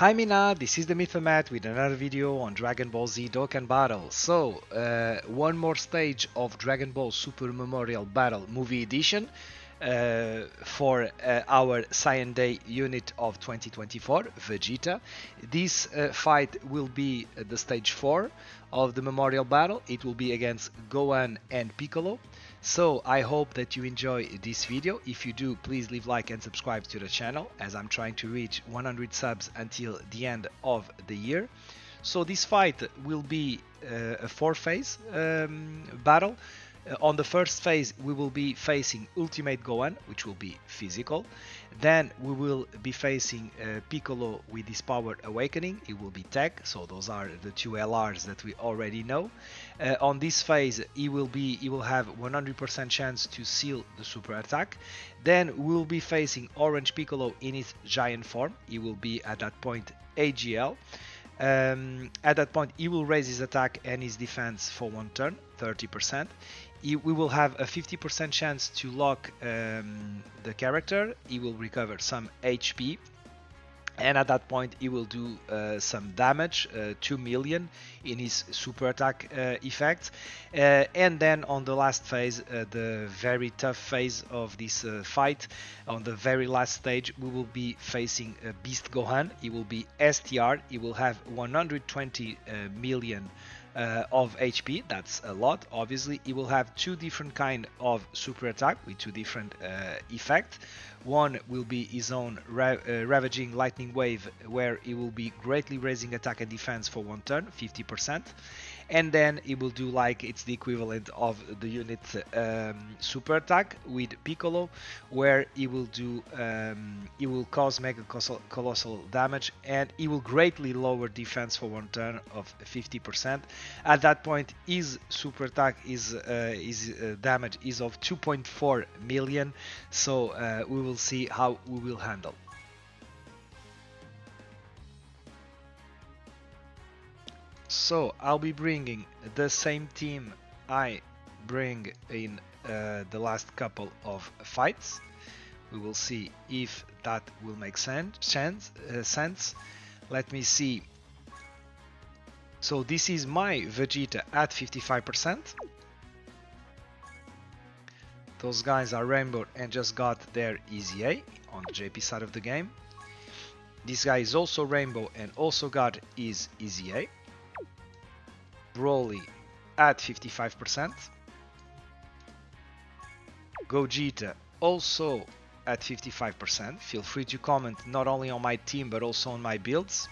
Hi Minna, this is the Mythomat with another video on Dragon Ball Z Dokkan Battle. So, one more stage of Dragon Ball Super Memorial Battle Movie Edition for our Saiyan Day unit of 2024, Vegeta. This fight will be the stage 4 of the Memorial Battle. It will be against Gohan and Piccolo. So I hope that you enjoy this video. If you do, please leave like and subscribe to the channel, as I'm trying to reach 100 subs until the end of the year. So this fight will be a 4-phase battle. On the first phase, we will be facing Ultimate Gohan, which will be physical. Then we will be facing Piccolo with his Power Awakening. It will be TEQ, so those are the two LRs that we already know. On this phase, he will have 100% chance to seal the super attack. Then we will be facing Orange Piccolo in his giant form. He will be at that point AGL. At that point, he will raise his attack and his defense for one turn, 30%. We will have a 50% chance to lock the character. He will recover some HP. And at that point, he will do some damage, 2 million in his super attack effect. And then on the last phase, the very tough phase of this fight, on the very last stage, we will be facing Beast Gohan. He will be STR. He will have 120 million of HP. That's a lot. Obviously, he will have two different kind of super attack with two different effects. One will be his own Ravaging Lightning Wave, where he will be greatly raising attack and defense for one turn, 50%. And then he will do like it's the equivalent of the unit super attack with Piccolo, where he will do he will cause mega colossal damage, and he will greatly lower defense for one turn of 50%. At that point, his super attack is damage is of 2.4 million. So we will see how we will handle. So I'll be bringing the same team I bring in the last couple of fights. We will see if that will make sense. Let me see. So this is my Vegeta at 55%. Those guys are Rainbow and just got their Easy A on the JP side of the game. This guy is also Rainbow and also got his Easy A. Broly at 55%. Gogeta also at 55%. Feel free to comment not only on my team but also on my builds.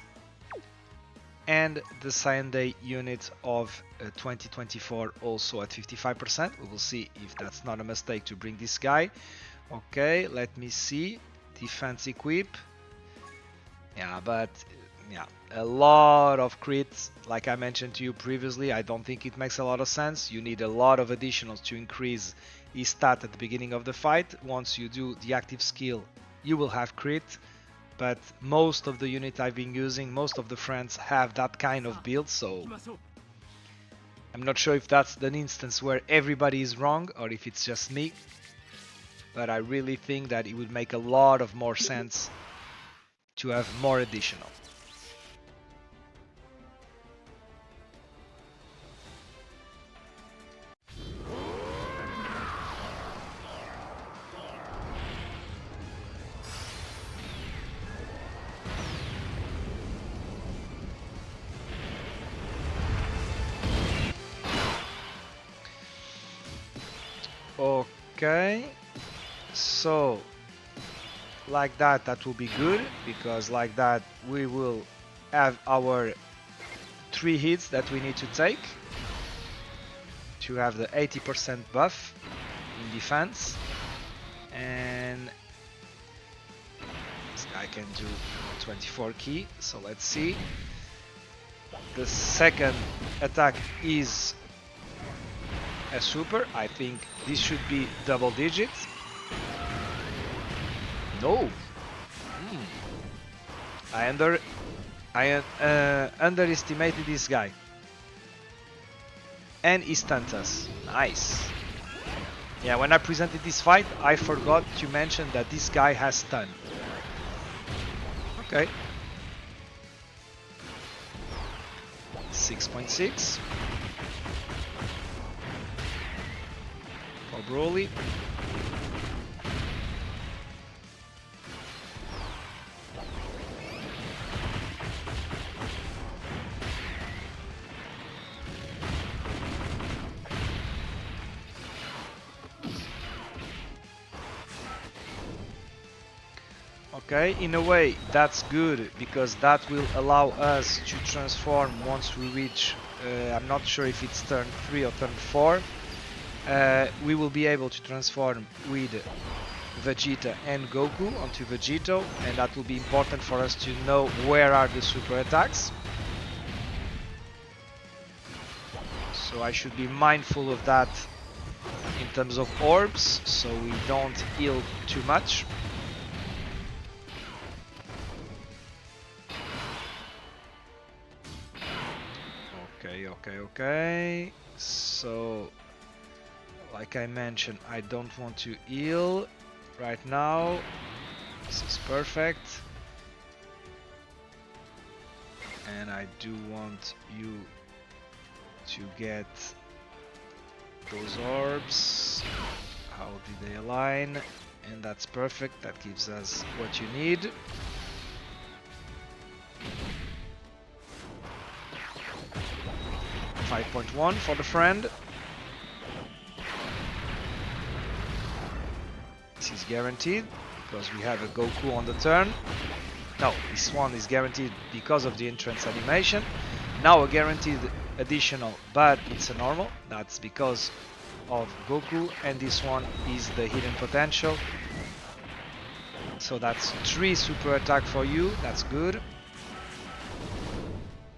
And the Saiyan Day unit of 2024 also at 55%. We will see if that's not a mistake to bring this guy. Okay, let me see. Defense equip. Yeah, but yeah, a lot of crits. Like I mentioned to you previously, I don't think it makes a lot of sense. You need a lot of additionals to increase his stat at the beginning of the fight. Once you do the active skill, you will have crit. But most of the unit I've been using, most of the friends have that kind of build, so I'm not sure if that's an instance where everybody is wrong or if it's just me. But I really think that it would make a lot of more sense to have more additional. Okay, so like that will be good, because like that we will have our 3 hits that we need to take to have the 80% buff in defense. And this guy can do 24 key, so let's see. The second attack is a super. I think this should be double digits. No. I underestimated this guy. And he stunned us. Nice. Yeah, when I presented this fight, I forgot to mention that this guy has stun. Okay. 6.6 for Broly. Okay, in a way that's good because that will allow us to transform once we reach, I'm not sure if it's turn 3 or turn 4, we will be able to transform with Vegeta and Goku onto Vegito, and that will be important for us to know where are the super attacks. So I should be mindful of that in terms of orbs, so we don't heal too much. Okay. So, like I mentioned, I don't want to heal right now. This is perfect. And I do want you to get those orbs. How did they align? And that's perfect. That gives us what you need. .1 for the friend. This is guaranteed because we have a Goku on the turn. No, this one is guaranteed because of the entrance animation. Now a guaranteed additional, but it's a normal. That's because of Goku, and this one is the hidden potential. So that's 3 super attack for you. That's good.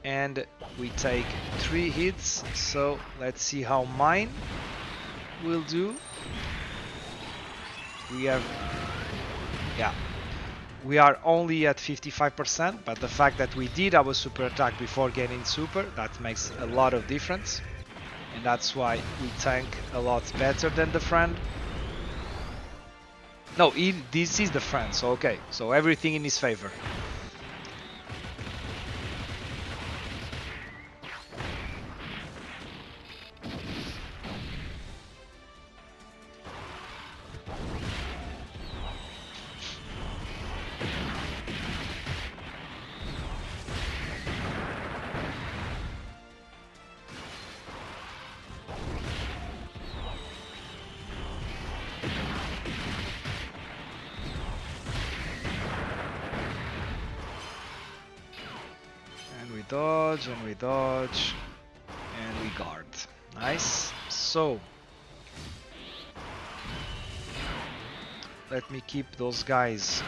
And we take 3 hits, so let's see how mine will do. We have, yeah, we are only at 55%, but the fact that we did our super attack before getting super, that makes a lot of difference, and that's why we tank a lot better than the friend. No, this is the friend, so okay, so everything in his favor. Dodge, and we dodge, and we guard. Nice. So let me keep those guys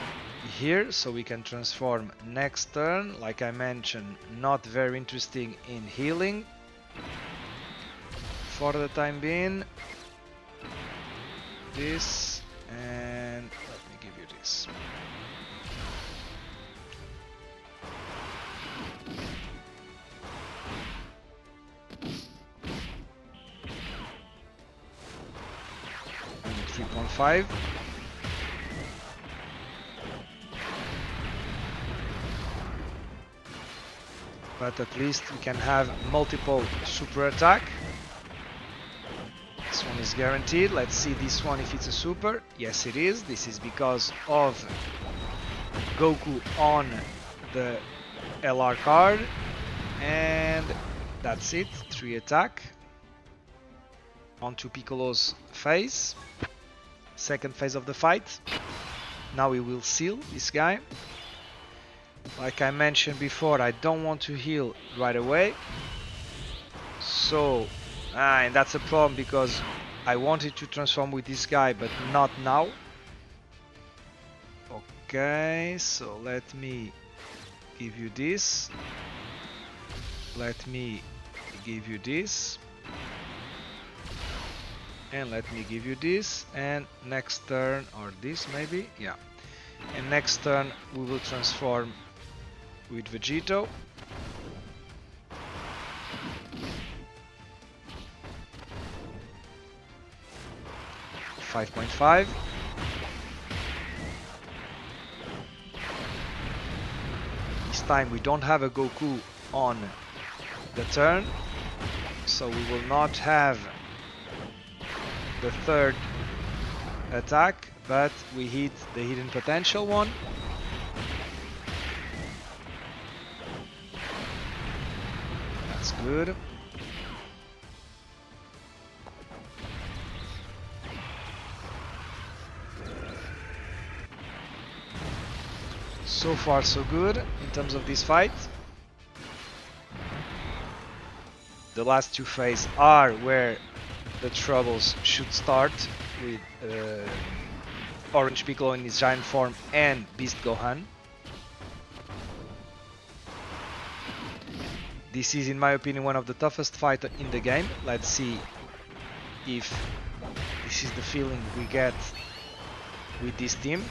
here so we can transform next turn. Like I mentioned, not very interesting in healing for the time being. This, and let me give you this. And 3.5. But at least we can have multiple super attack. This one is guaranteed. Let's see this one if it's a super. Yes, it is. This is because of Goku on the LR card. And that's it. 3 attack. Onto Piccolo's phase. Second phase of the fight. Now we will seal this guy. Like I mentioned before, I don't want to heal right away. So, and that's a problem because I wanted to transform with this guy, but not now. Okay, so let me give you this. Let me give you this. And let me give you this. And next turn, or this maybe, yeah. And next turn we will transform with Vegito. .5. This time we don't have a Goku on the turn, so we will not have the third attack, but we hit the hidden potential one. That's good. So far so good in terms of this fight. The last two phases are where the troubles should start, with Orange Piccolo in his giant form and Beast Gohan. This is, in my opinion, one of the toughest fights in the game. Let's see if this is the feeling we get with this team.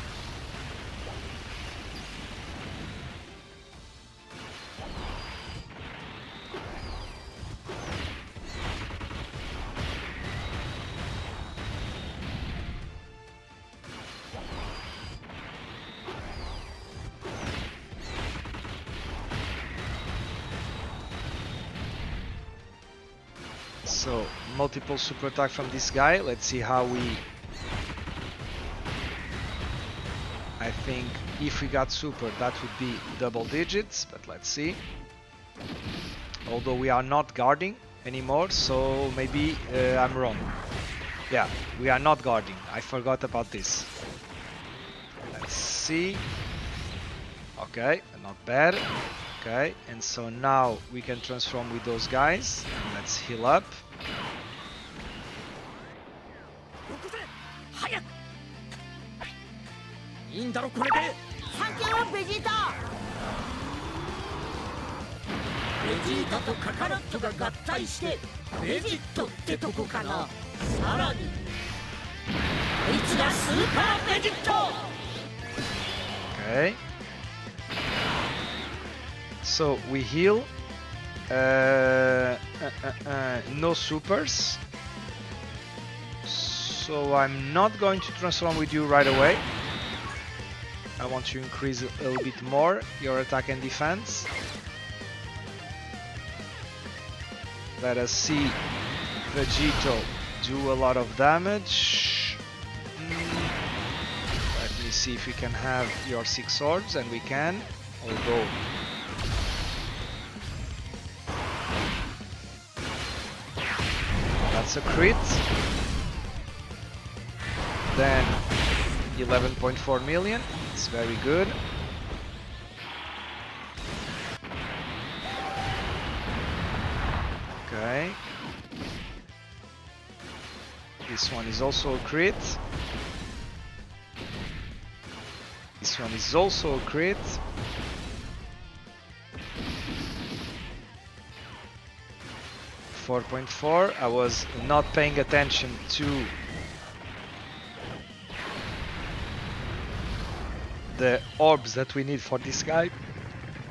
So, multiple super attack from this guy. Let's see how we... I think if we got super, that would be double digits, but let's see. Although we are not guarding anymore, so maybe I'm wrong. Yeah, we are not guarding. I forgot about this. Let's see. Okay, not bad. Okay, and so now we can transform with those guys. Let's heal up. Okay. So we heal. No supers. So I'm not going to transform with you right away. I want to increase a little bit more your attack and defense. Let us see Vegeta do a lot of damage. Let me see if we can have your 6 swords, and we can, although that's a crit. Then 11.4 million. It's very good. Okay. This one is also a crit. This one is also a crit. $4.4. I was not paying attention to the orbs that we need for this guy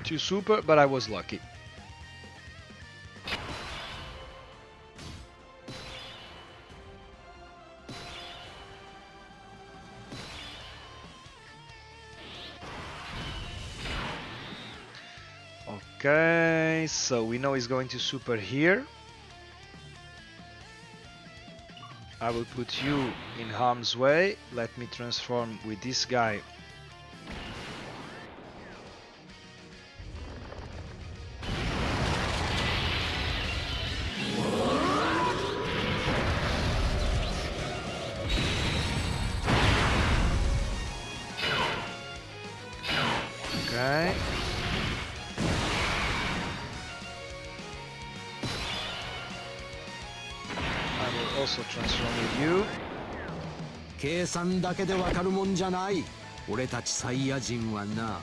to super, but I was lucky. Okay, so we know he's going to super here. I will put you in harm's way. Let me transform with this guy. Okay. I will also transform with you. 計算だけでわかるもんじゃない。俺たちサイヤ人はな。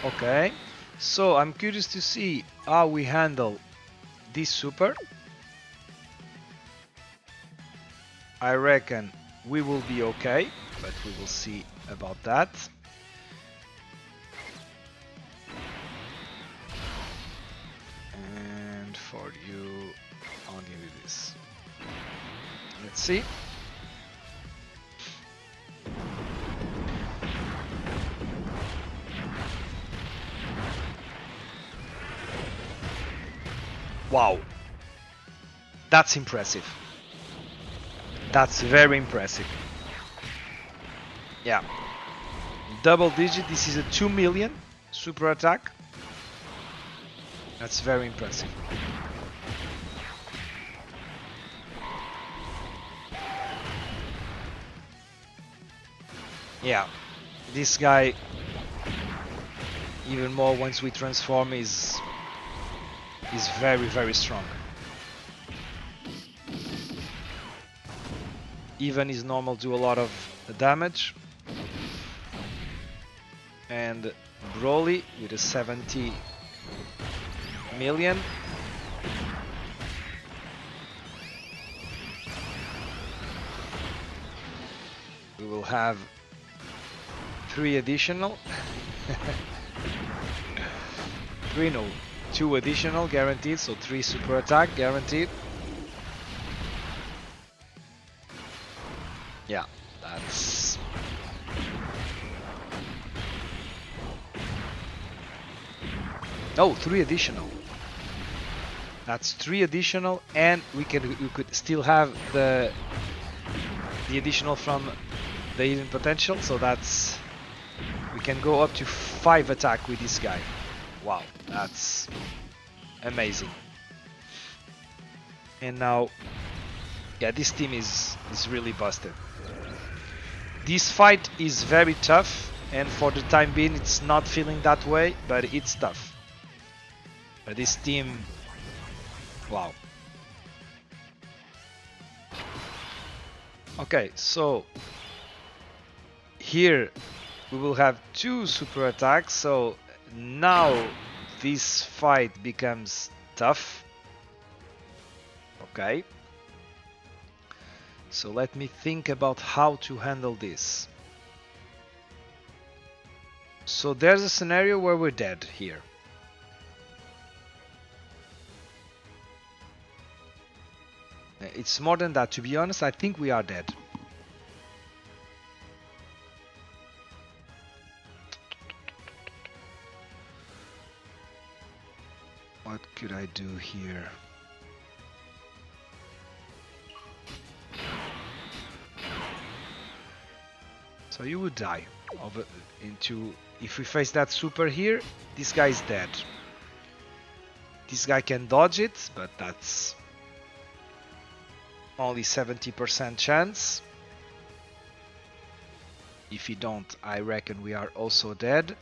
Okay, so I'm curious to see how we handle this super. I reckon we will be okay, but we will see about that. for you. I'll give you this. Let's see. Wow. That's impressive. That's very impressive. Yeah. Double digit, this is a 2 million super attack. That's very impressive. Yeah, this guy, even more once we transform, is very, very strong. Even his normal do a lot of damage. And Broly with a 70 million. We will have 3 additional. 3 no, 2 additional guaranteed, so 3 super attack guaranteed. Yeah, that's... Oh, 3 additional. That's 3 additional, and we could still have the additional from the hidden potential, so that's... We can go up to 5 attack with this guy. Wow, that's amazing. And now, yeah, this team is really busted. This fight is very tough, and for the time being it's not feeling that way, but it's tough. But this team, wow. Okay, so here we will have 2 super attacks, so now this fight becomes tough. Okay. So let me think about how to handle this. So there's a scenario where we're dead here. It's more than that, to be honest. I think we are dead. What could I do here? So you would die into... If we face that super here, this guy is dead. This guy can dodge it, but that's only 70% chance. If he don't, I reckon we are also dead.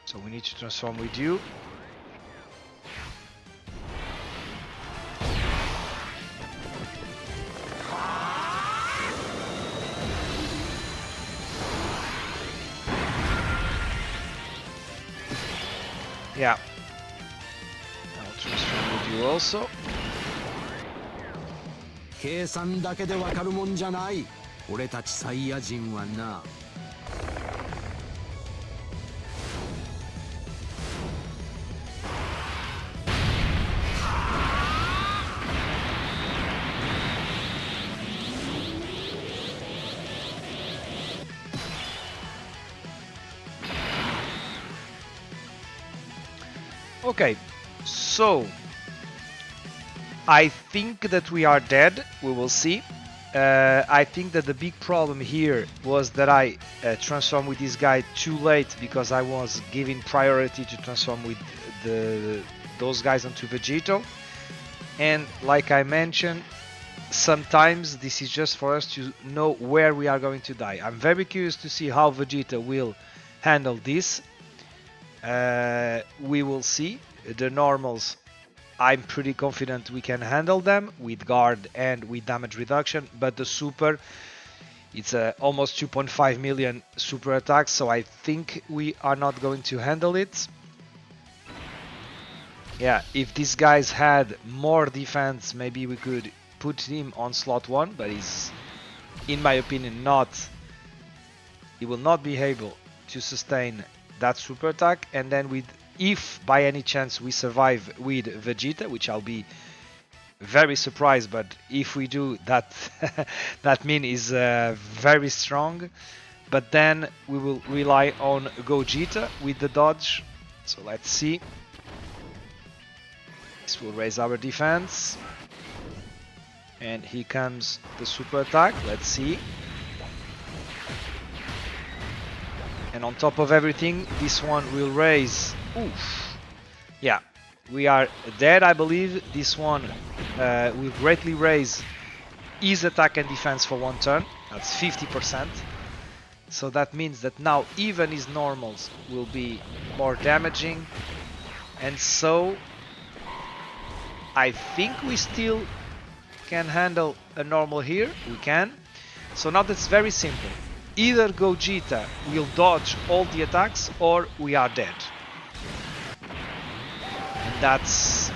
So we need to transform with you. Yeah. I'll transform with you also. 計算だけでわかるもんじゃない。俺たちサイヤ人はな。Okay, so I think that we are dead. We will see. I think that the big problem here was that I transformed with this guy too late because I was giving priority to transform with those guys onto Vegeta. And like I mentioned, sometimes this is just for us to know where we are going to die. I'm very curious to see how Vegeta will handle this. We will see. The normals, I'm pretty confident we can handle them with guard and with damage reduction, but the super, it's almost 2.5 million super attacks, so I think we are not going to handle it. Yeah, if these guys had more defense, maybe we could put him on slot 1, but he's, in my opinion, not. He will not be able to sustain that super attack, and then with, if by any chance we survive with Vegeta, which I'll be very surprised, but if we do, that that Min is very strong. But then we will rely on Gogeta with the dodge. So let's see. This will raise our defense. And here comes the super attack. Let's see. And on top of everything, this one will raise. Oof. Yeah, we are dead, I believe. This one will greatly raise his attack and defense for one turn. That's 50%. So that means that now even his normals will be more damaging. And so I think we still can handle a normal here. We can. So now that's very simple. Either Gogeta will dodge all the attacks or we are dead. And that's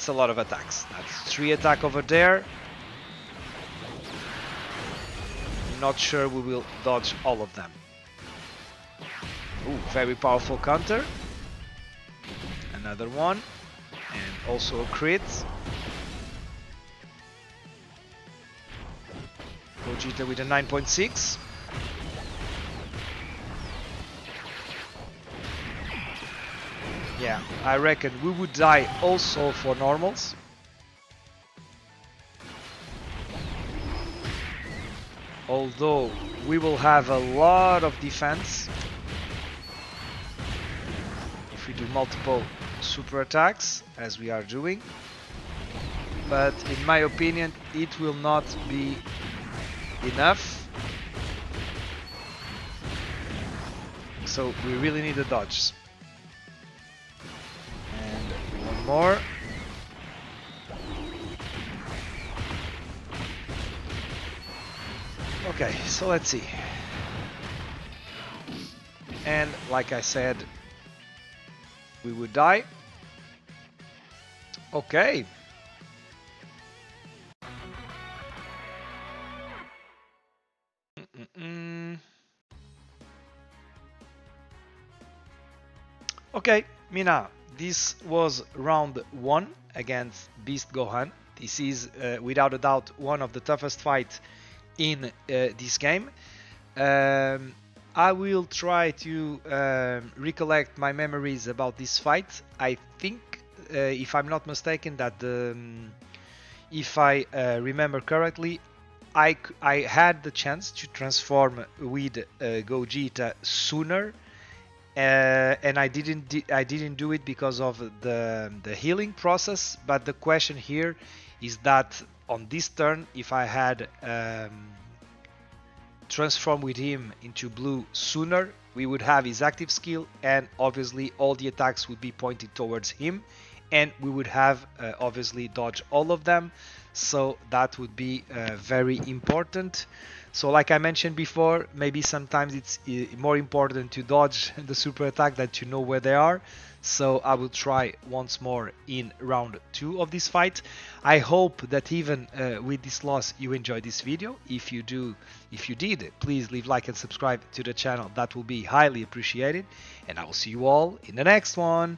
a lot of attacks. That's 3 attacks over there. Not sure we will dodge all of them. Ooh, very powerful counter. Another one. And also a crit. Vegeta with a 9.6. Yeah, I reckon we would die also for normals. Although we will have a lot of defense if we do multiple super attacks, as we are doing. But in my opinion, it will not be enough. So we really need the dodges. And one more. Okay, so let's see. And like I said, we would die. Okay. Okay, Minna, this was round 1 against Beast Gohan. This is without a doubt one of the toughest fights in this game. I will try to recollect my memories about this fight. I think, if I'm not mistaken, that if I remember correctly, I had the chance to transform with Gogeta sooner, and I didn't do it because of the healing process. But the question here is that on this turn, if I had transformed with him into blue sooner, we would have his active skill, and obviously all the attacks would be pointed towards him, and we would have obviously dodged all of them. So that would be very important. So like I mentioned before, maybe sometimes it's more important to dodge the super attack than to know where they are. So I will try once more in round 2 of this fight. I hope that even with this loss you enjoyed this video. If you did, please leave like and subscribe to the channel. That will be highly appreciated. And I will see you all in the next one.